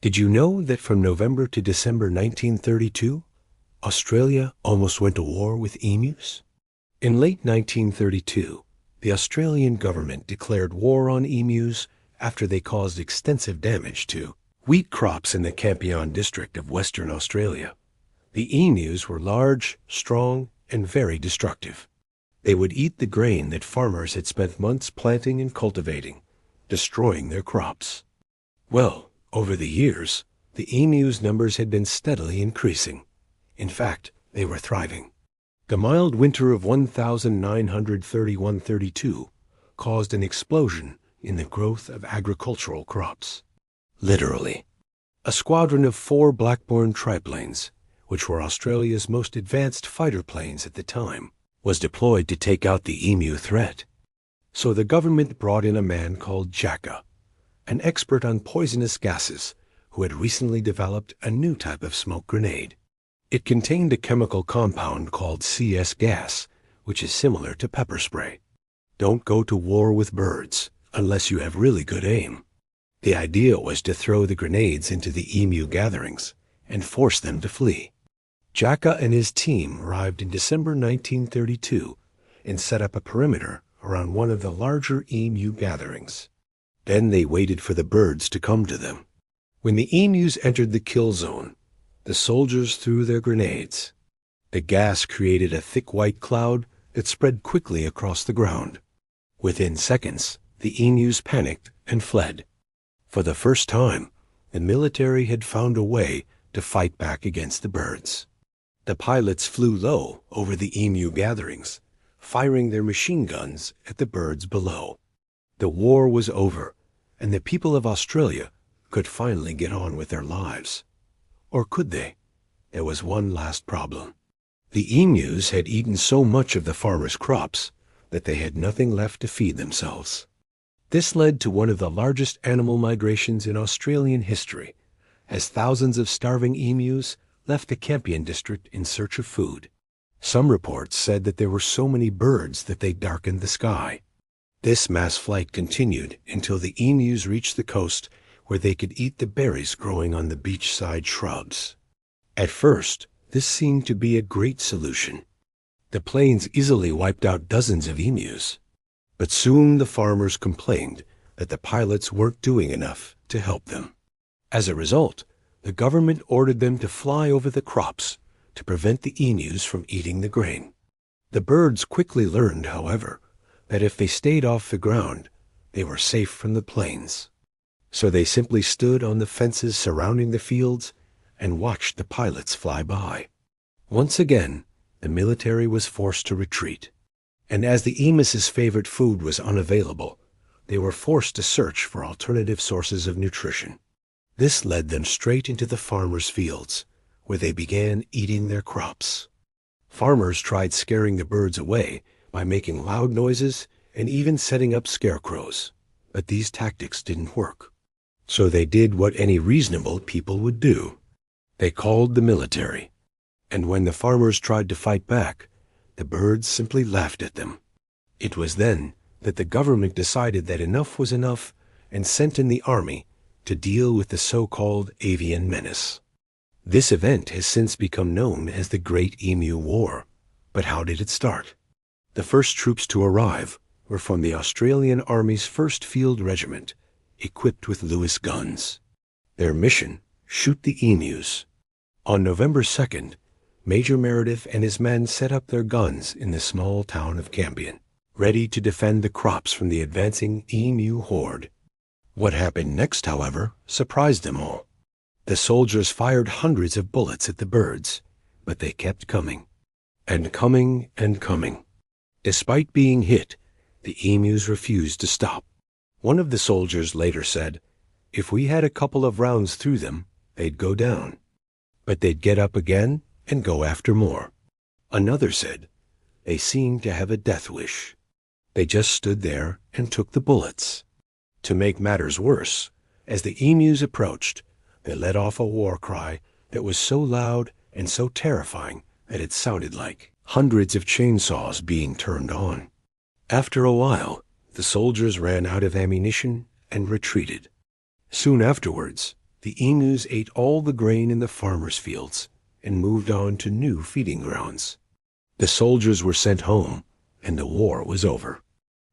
Did you know that from November to December 1932, Australia almost went to war with emus? In late 1932, the Australian government declared war on emus after they caused extensive damage to wheat crops in the Campion district of Western Australia. The emus were large, strong, and very destructive. They would eat the grain that farmers had spent months planting and cultivating, destroying their crops. Well, over the years, the emus' numbers had been steadily increasing. In fact, they were thriving. The mild winter of 1931-32 caused an explosion in the growth of agricultural crops. Literally. A squadron of 4 Blackburn triplanes, which were Australia's most advanced fighter planes at the time, was deployed to take out the emu threat. So the government brought in a man called Jacka, an expert on poisonous gases who had recently developed a new type of smoke grenade. It contained a chemical compound called CS gas, which is similar to pepper spray. Don't go to war with birds unless you have really good aim. The idea was to throw the grenades into the emu gatherings and force them to flee. Jacka and his team arrived in December 1932 and set up a perimeter around one of the larger emu gatherings. Then they waited for the birds to come to them. When the emus entered the kill zone, the soldiers threw their grenades. The gas created a thick white cloud that spread quickly across the ground. Within seconds, the emus panicked and fled. For the first time, the military had found a way to fight back against the birds. The pilots flew low over the emu gatherings, firing their machine guns at the birds below. The war was over, and the people of Australia could finally get on with their lives. Or could they? There was one last problem. The emus had eaten so much of the farmers' crops that they had nothing left to feed themselves. This led to one of the largest animal migrations in Australian history, as thousands of starving emus left the Campion district in search of food. Some reports said that there were so many birds that they darkened the sky. This mass flight continued until the emus reached the coast where they could eat the berries growing on the beachside shrubs. At first, this seemed to be a great solution. The planes easily wiped out dozens of emus. But soon the farmers complained that the pilots weren't doing enough to help them. As a result, the government ordered them to fly over the crops to prevent the emus from eating the grain. The birds quickly learned, however, that if they stayed off the ground, they were safe from the planes. So they simply stood on the fences surrounding the fields and watched the pilots fly by. Once again, the military was forced to retreat. And as the emus's favorite food was unavailable, they were forced to search for alternative sources of nutrition. This led them straight into the farmers' fields, where they began eating their crops. Farmers tried scaring the birds away by making loud noises and even setting up scarecrows, but these tactics didn't work. So they did what any reasonable people would do. They called the military, and when the farmers tried to fight back, the birds simply laughed at them. It was then that the government decided that enough was enough and sent in the army to deal with the so-called avian menace. This event has since become known as the Great Emu War. But how did it start? The first troops to arrive were from the Australian Army's 1st Field Regiment, equipped with Lewis guns. Their mission, shoot the emus. On November 2nd, Major Meredith and his men set up their guns in the small town of Campion, ready to defend the crops from the advancing emu horde. What happened next, however, surprised them all. The soldiers fired hundreds of bullets at the birds, but they kept coming, and coming and coming. Despite being hit, the emus refused to stop. One of the soldiers later said, "If we had a couple of rounds through them, they'd go down. But they'd get up again and go after more." Another said, "They seemed to have a death wish. They just stood there and took the bullets." To make matters worse, as the emus approached, they let off a war cry that was so loud and so terrifying that it sounded like hundreds of chainsaws being turned on. After a while, the soldiers ran out of ammunition and retreated. Soon afterwards, The emus ate all the grain in the farmers' fields and moved on to new feeding grounds. The soldiers were sent home, and the war was over.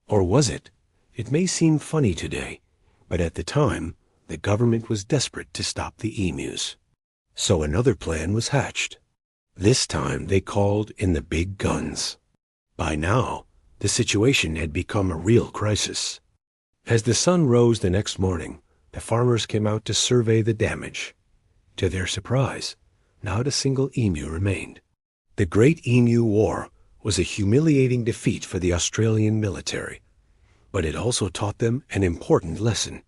Or was it? It may seem funny today, but at the time, the government was desperate to stop the emus. So another plan was hatched. This time they called in the big guns. By now, the situation had become a real crisis. As the sun rose the next morning, the farmers came out to survey the damage. To their surprise, not a single emu remained. The Great Emu War was a humiliating defeat for the Australian military, but it also taught them an important lesson.